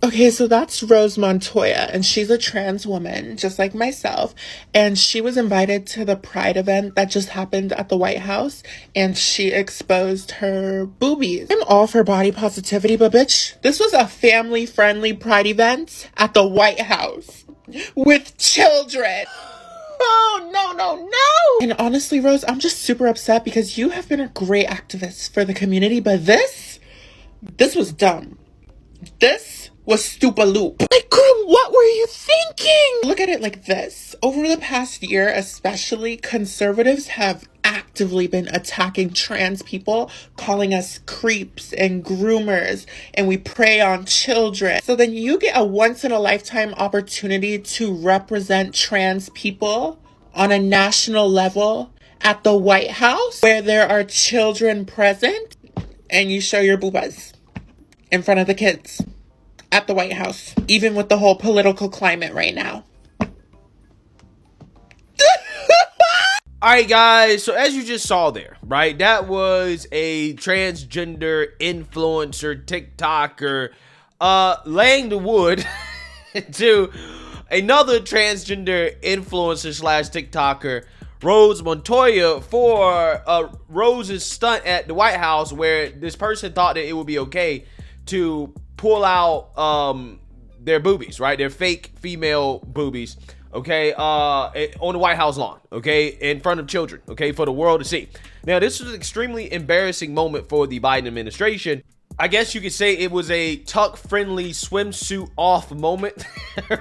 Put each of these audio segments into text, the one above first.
Okay, so that's Rose Montoya, and she's a trans woman, just like myself. And she was invited to the Pride event that just happened at the White House, and she exposed her boobies. I'm all for body positivity, but bitch, this was a family friendly Pride event at the White House with children. Oh, no, no, no. And honestly, Rose, I'm just super upset because you have been a great activist for the community, but this was dumb. This was stupaloop. Like, girl, what were you thinking? Look at it like this. Over the past year, especially, conservatives have actively been attacking trans people, calling us creeps and groomers, and we prey on children. So then you get a once-in-a-lifetime opportunity to represent trans people on a national level at the White House, where there are children present, and you show your boobas in front of the kids at the White House, even with the whole political climate right now. All right, guys, so as you just saw there, right, that was a transgender influencer, TikToker, laying the wood to another transgender influencer slash TikToker, Rose Montoya, for Rose's stunt at the White House, where this person thought that it would be okay to pull out their boobies, right? Their fake female boobies, okay, on the White House lawn, okay, in front of children, okay, for the world to see. Now, this was an extremely embarrassing moment for the Biden administration. I guess you could say it was a tuck-friendly swimsuit off moment,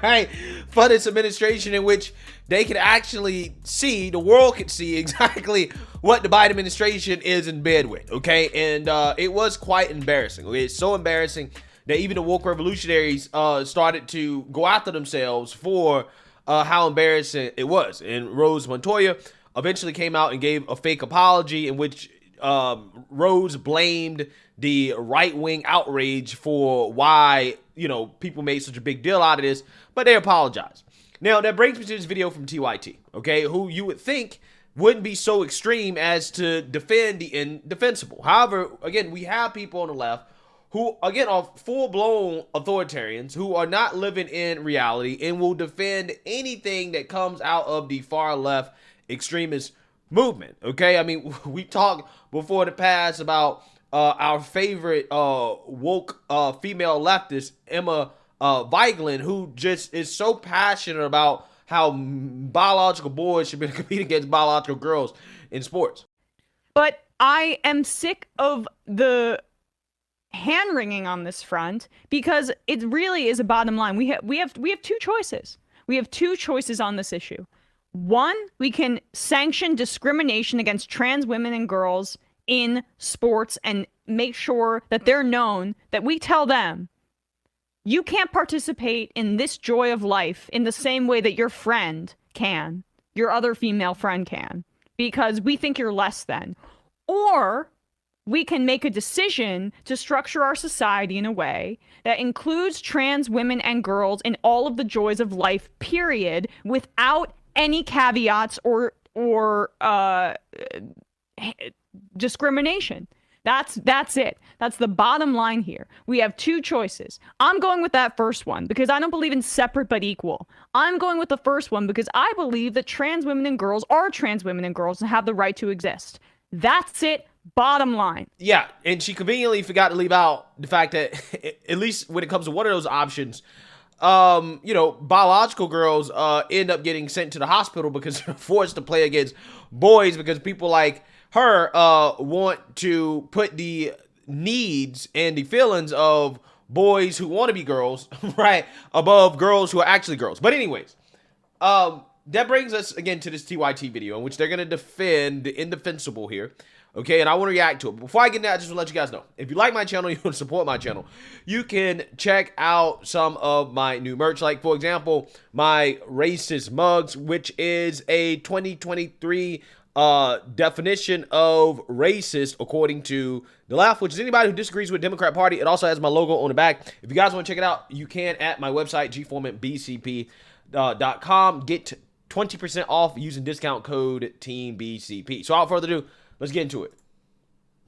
right, for this administration, in which they could actually see, the world could see exactly what the Biden administration is in bed with, okay? And it was quite embarrassing. Okay? It's so embarrassing that even the woke revolutionaries started to go after themselves for how embarrassing it was. And Rose Montoya eventually came out and gave a fake apology in which Rose blamed the right-wing outrage for why, you know, people made such a big deal out of this, but they apologized. Now, that brings me to this video from TYT, okay, who you would think wouldn't be so extreme as to defend the indefensible. However, again, we have people on the left who, again, are full-blown authoritarians who are not living in reality and will defend anything that comes out of the far-left extremist movement, okay? I mean, we talked before the past about our favorite woke female leftist, Emma Vigeland, who just is so passionate about how biological boys should be competing against biological girls in sports. But I am sick of the hand-wringing on this front, because it really is a bottom line. We have two choices. We have two choices on this issue. One, we can sanction discrimination against trans women and girls in sports and make sure that they're known, that we tell them, you can't participate in this joy of life in the same way that your friend can, your other female friend can, because we think you're less than. Or we can make a decision to structure our society in a way that includes trans women and girls in all of the joys of life, period, without any caveats or discrimination. That's it. That's the bottom line here. We have two choices. I'm going with that first one because I don't believe in separate but equal. I'm going with the first one because I believe that trans women and girls are trans women and girls and have the right to exist. That's it. Bottom line. Yeah, and she conveniently forgot to leave out the fact that, at least when it comes to one of those options, you know, biological girls end up getting sent to the hospital because they're forced to play against boys because people like her want to put the needs and the feelings of boys who want to be girls, right, above girls who are actually girls. But anyways, that brings us again to this TYT video in which they're going to defend the indefensible here. Okay, and I want to react to it. Before I get into that, I just want to let you guys know, if you like my channel, you want to support my channel, you can check out some of my new merch. Like, for example, my racist mugs, which is a 2023 definition of racist according to the left, which is anybody who disagrees with the Democrat Party. It also has my logo on the back. If you guys want to check it out, you can at my website, gforemanbcp.com. Get 20% off using discount code TEAMBCP. So without further ado, let's get into it.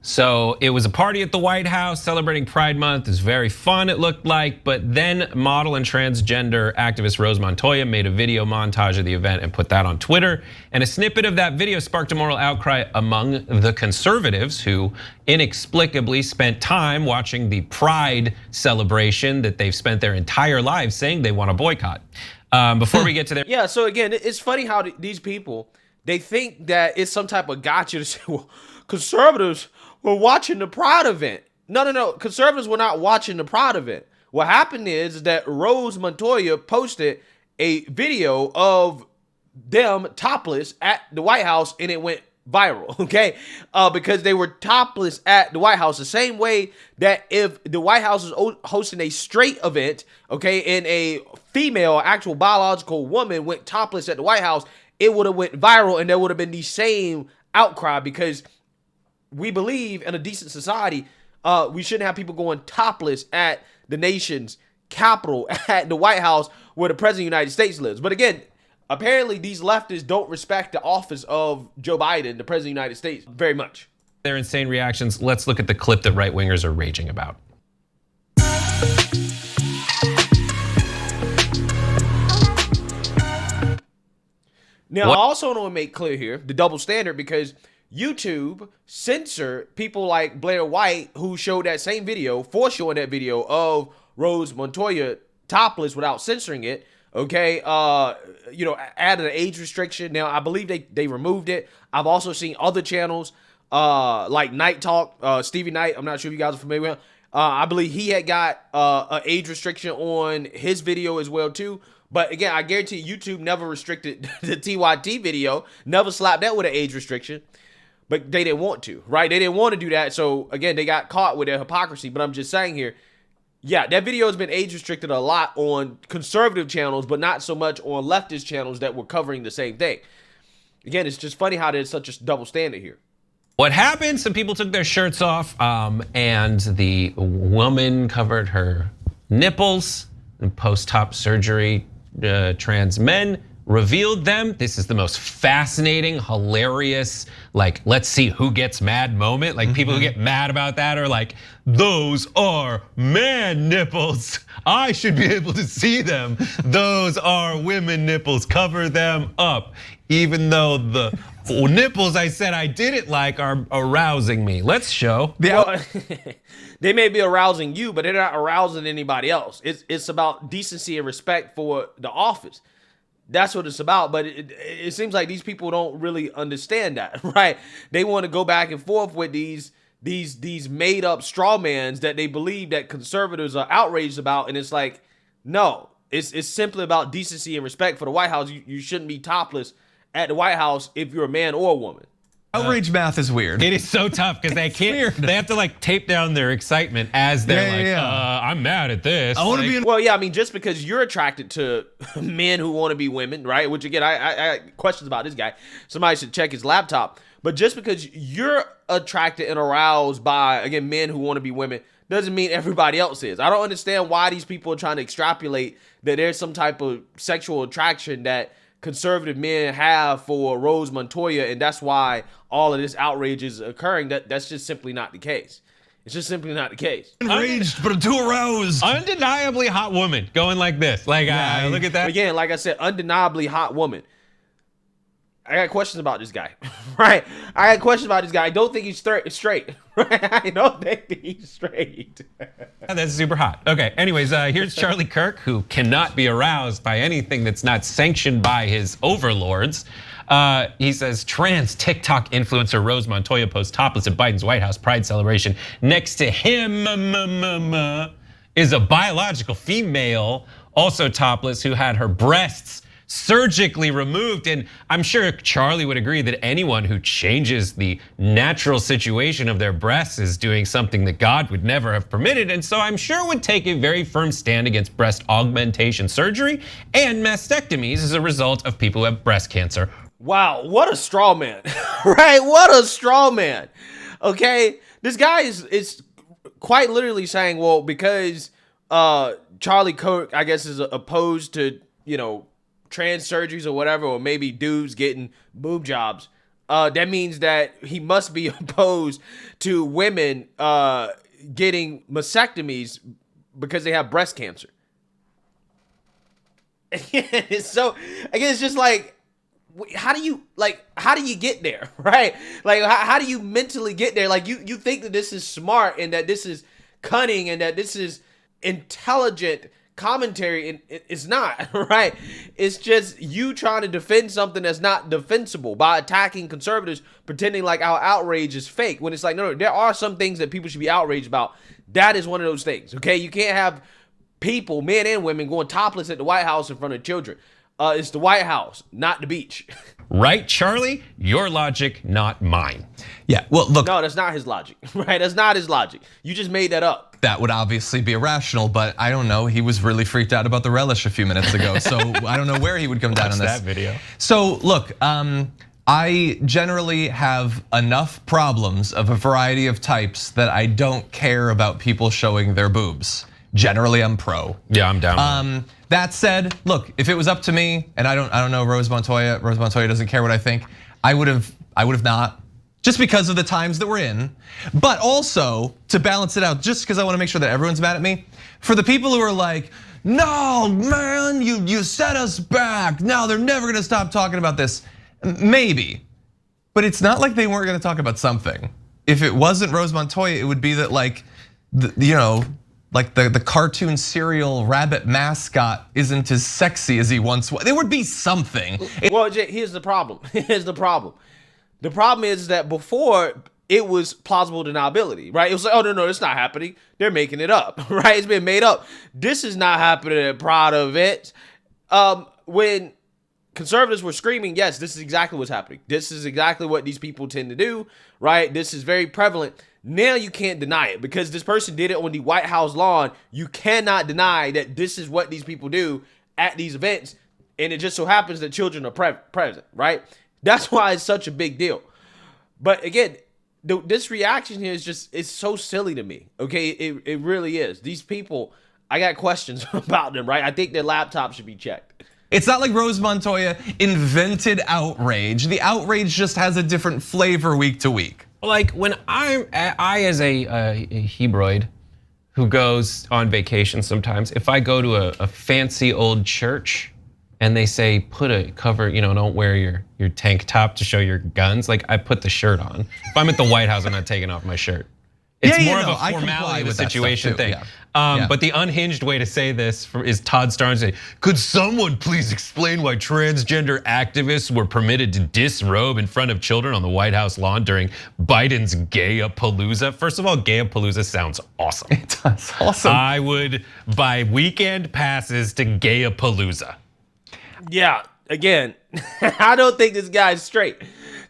So it was a party at the White House celebrating Pride Month. It was very fun, it looked like. But then model and transgender activist Rose Montoya made a video montage of the event and put that on Twitter. And a snippet of that video sparked a moral outcry among the conservatives who inexplicably spent time watching the Pride celebration that they've spent their entire lives saying they want to boycott. Before we get to their Yeah, so again, it's funny how these people, they think that it's some type of gotcha to say, well, conservatives were watching the Pride event. No. Conservatives were not watching the Pride event. What happened is that Rose Montoya posted a video of them topless at the White House and it went viral, okay? Because they were topless at the White House. The same way that if the White House was hosting a straight event, okay, and a female, actual biological woman went topless at the White House, it would have went viral and there would have been the same outcry because we believe in a decent society, we shouldn't have people going topless at the nation's capital, at the White House where the president of the United States lives. But again, apparently these leftists don't respect the office of Joe Biden, the president of the United States, very much. Their insane reactions, let's look at the clip that right-wingers are raging about. Now, I also want to make clear here the double standard because YouTube censored people like Blair White who showed that same video, for showing that video of Rose Montoya topless without censoring it. Okay, added an age restriction. Now, I believe they removed it. I've also seen other channels like Night Talk, Stevie Knight. I'm not sure if you guys are familiar with him. I believe he had got an age restriction on his video as well too. But again, I guarantee YouTube never restricted the TYT video, never slapped that with an age restriction. But they didn't want to, right? They didn't want to do that. So again, they got caught with their hypocrisy. But I'm just saying here, yeah, that video has been age restricted a lot on conservative channels, but not so much on leftist channels that were covering the same thing. Again, it's just funny how there's such a double standard here. What happened? Some people took their shirts off and the woman covered her nipples and post-op surgery. Trans men revealed them. This is the most fascinating, hilarious, like, let's see who gets mad moment. Like, people who get mad about that are like, those are man nipples. I should be able to see them. Those are women nipples. Cover them up. Even though the nipples I said I didn't like are arousing me. Let's show. They may be arousing you, but they're not arousing anybody else. It's about decency and respect for the office. That's what it's about. But it seems like these people don't really understand that, right? They want to go back and forth with these made up straw mans that they believe that conservatives are outraged about. And it's like, no, it's simply about decency and respect for the White House. You shouldn't be topless at the White House if you're a man or a woman. Outrage math is weird. It is so tough because they can't. They have to like tape down their excitement as they're I'm mad at this. I want to be in. Well, yeah, I mean, just because you're attracted to men who want to be women, right? Which again, I got questions about this guy. Somebody should check his laptop. But just because you're attracted and aroused by, again, men who want to be women, doesn't mean everybody else is. I don't understand why these people are trying to extrapolate that there's some type of sexual attraction that conservative men have for Rose Montoya, and that's why all of this outrage is occurring. That's just simply not the case. It's just simply not the case. Enraged, but too aroused. Undeniably hot woman going like this. Like, look at that. Again, like I said, undeniably hot woman. I got questions about this guy, right? I got questions about this guy. I don't think he's straight, right? I don't think he's straight. That's super hot. Okay, anyways, here's Charlie Kirk, who cannot be aroused by anything that's not sanctioned by his overlords. He says, trans TikTok influencer Rose Montoya posts topless at Biden's White House Pride celebration. Next to him is a biological female, also topless, who had her breasts surgically removed. And I'm sure Charlie would agree that anyone who changes the natural situation of their breasts is doing something that God would never have permitted. And so I'm sure would take a very firm stand against breast augmentation surgery and mastectomies as a result of people who have breast cancer. Wow, what a straw man, right? What a straw man. Okay, this guy is quite literally saying, well, because Charlie Kirk, I guess, is opposed to, trans surgeries or whatever, or maybe dudes getting boob jobs, that means that he must be opposed to women getting mastectomies because they have breast cancer. So again, it's just like, how do you get there, right? Like, how do you mentally get there? Like, you think that this is smart and that this is cunning and that this is intelligent commentary, and it's not, right? It's just you trying to defend something that's not defensible by attacking conservatives, pretending like our outrage is fake, when it's like, no, there are some things that people should be outraged about. That is one of those things, okay? You can't have people, men and women, going topless at the White House in front of children. It's the White House, not the beach. Right, Charlie? Your logic, not mine. Yeah, well, look. No, that's not his logic, right? That's not his logic. You just made that up. That would obviously be irrational, but I don't know. He was really freaked out about the relish a few minutes ago, so I don't know where he would come down on this. That video. So look, I generally have enough problems of a variety of types that I don't care about people showing their boobs. Generally, I'm pro. Yeah, I'm down. That said, look, if it was up to me, and I don't know Rose Montoya doesn't care what I think, I would have not, just because of the times that we're in. But also, to balance it out, just because I want to make sure that everyone's mad at me, for the people who are like, no, man, you set us back. No, they're never gonna stop talking about this. Maybe, but it's not like they weren't gonna talk about something. If it wasn't Rose Montoya, it would be that, like, like the cartoon cereal rabbit mascot isn't as sexy as he once was. There would be something. Well, here's the problem. Here's the problem. The problem is that before, it was plausible deniability, right? It was like, oh, no, it's not happening. They're making it up, right? It's been made up. This is not happening at Pride events. When conservatives were screaming, yes, this is exactly what's happening. This is exactly what these people tend to do, right? This is very prevalent. Now you can't deny it because this person did it on the White House lawn. You cannot deny that this is what these people do at these events. And it just so happens that children are present, right? That's why it's such a big deal. But again, this reaction here is just, it's so silly to me, okay? It really is. These people, I got questions about them, right? I think their laptop should be checked. It's not like Rose Montoya invented outrage. The outrage just has a different flavor week to week. Like when I as a Hebrewoid who goes on vacation sometimes, if I go to a fancy old church and they say put a cover, don't wear your tank top to show your guns, like I put the shirt on. If I'm at the White House, I'm not taking off my shirt. It's more of a formality of a situation thing. Yeah. But the unhinged way to say this is Todd Starnes saying, could someone please explain why transgender activists were permitted to disrobe in front of children on the White House lawn during Biden's Gay-a-palooza? First of all, Gay-a-palooza sounds awesome. It does, awesome. I would buy weekend passes to Gay-a-palooza. Yeah, again, I don't think this guy's straight.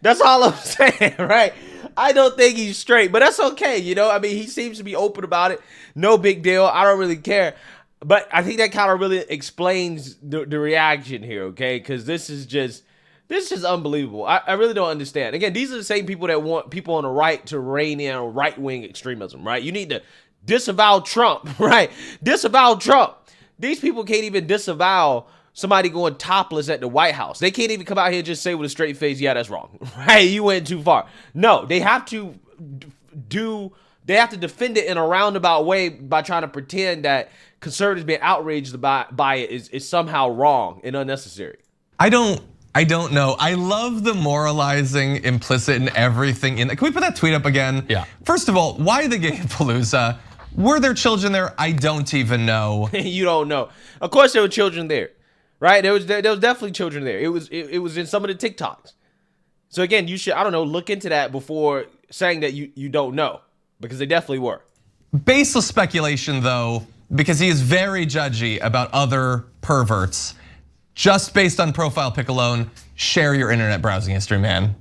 That's all I'm saying, right? I don't think he's straight, but that's okay, I mean, he seems to be open about it. No big deal. I don't really care. But I think that kind of really explains the reaction here, okay? Because this is just unbelievable. I really don't understand. Again, these are the same people that want people on the right to rein in right-wing extremism, right? You need to disavow Trump, right? Disavow Trump. These people can't even disavow somebody going topless at the White House. They can't even come out here and just say with a straight face, yeah, that's wrong, right? You went too far. No, they have to defend it in a roundabout way by trying to pretend that conservatives being outraged by it is somehow wrong and unnecessary. I don't know. I love the moralizing implicit in everything. Can we put that tweet up again? Yeah. First of all, why the Gay-a-palooza? Were there children there? I don't even know. You don't know. Of course there were children there. Right, there was definitely children there. It was in some of the TikToks. So again, you should, I don't know, look into that before saying that you don't know, because they definitely were. Baseless speculation though, because he is very judgy about other perverts. Just based on profile pic alone, share your internet browsing history, man.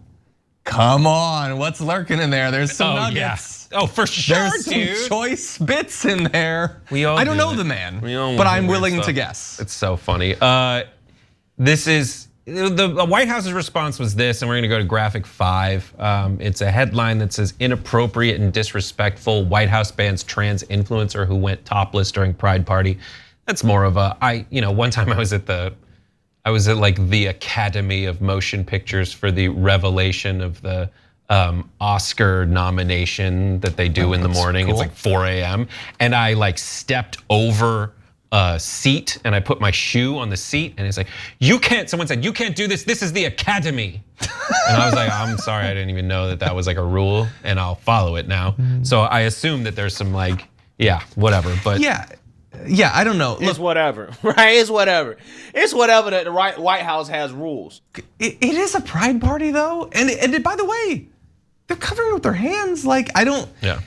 Come on, what's lurking in there? There's some nuggets. Yeah. Oh, for sure, There's dude. some choice bits in there. I don't know the man, but but I'm willing to guess. It's so funny. This is the White House's response was this, and we're gonna go to graphic 5. It's a headline that says inappropriate and disrespectful. White House bans trans influencer who went topless during Pride party. That's more of a one time I I was at like the Academy of Motion Pictures for the revelation of the Oscar nomination that they do in the morning. Cool. It's like 4 a.m. And I like stepped over a seat and I put my shoe on the seat and it's like, you can't, someone said, you can't do this. This is the Academy. And I was like, I'm sorry, I didn't even know that that was like a rule and I'll follow it now. So I assume that there's some like, yeah, whatever, but. Yeah, I don't know. It's whatever, right? It's whatever. It's whatever that the White House has rules. It is a pride party though, and by the way, they're covering it with their hands. Like I don't. Yeah.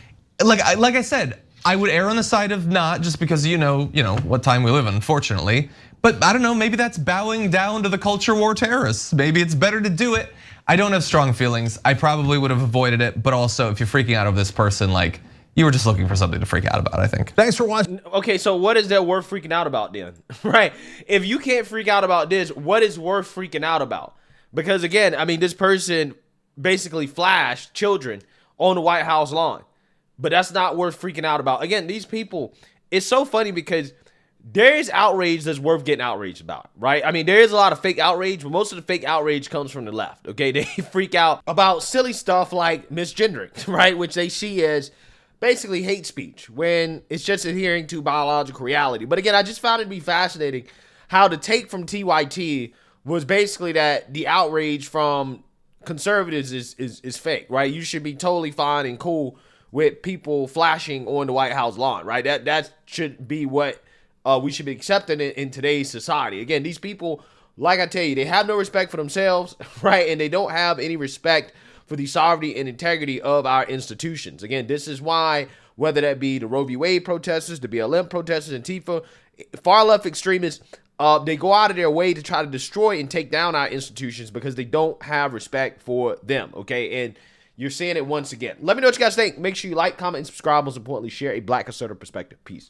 Like I said, I would err on the side of not, just because you know what time we live in, unfortunately. But I don't know, maybe that's bowing down to the culture war terrorists. Maybe it's better to do it. I don't have strong feelings. I probably would have avoided it. But also, if you're freaking out over this person, like you were just looking for something to freak out about, I think. Thanks for watching. Okay, so what is there worth freaking out about then? Right? If you can't freak out about this, what is worth freaking out about? Because again, I mean, this person basically flashed children on the White House lawn. But that's not worth freaking out about. Again, these people, it's so funny because there is outrage that's worth getting outraged about, right? I mean, there is a lot of fake outrage, but most of the fake outrage comes from the left, okay? They freak out about silly stuff like misgendering, right? Which they see as basically hate speech when it's just adhering to biological reality. But again, I just found it to be fascinating how the take from TYT was basically that the outrage from conservatives is fake, right? You should be totally fine and cool with people flashing on the White House lawn, right? That should be what we should be accepting in today's society. Again, these people, like I tell you, they have no respect for themselves, right? And they don't have any respect for the sovereignty and integrity of our institutions. Again, this is why, whether that be the Roe v. Wade protesters, the BLM protesters, Antifa, far left extremists, they go out of their way to try to destroy and take down our institutions because they don't have respect for them, okay? And you're seeing it once again. Let me know what you guys think. Make sure you like, comment, and subscribe. Most importantly, share a Black conservative perspective. Peace.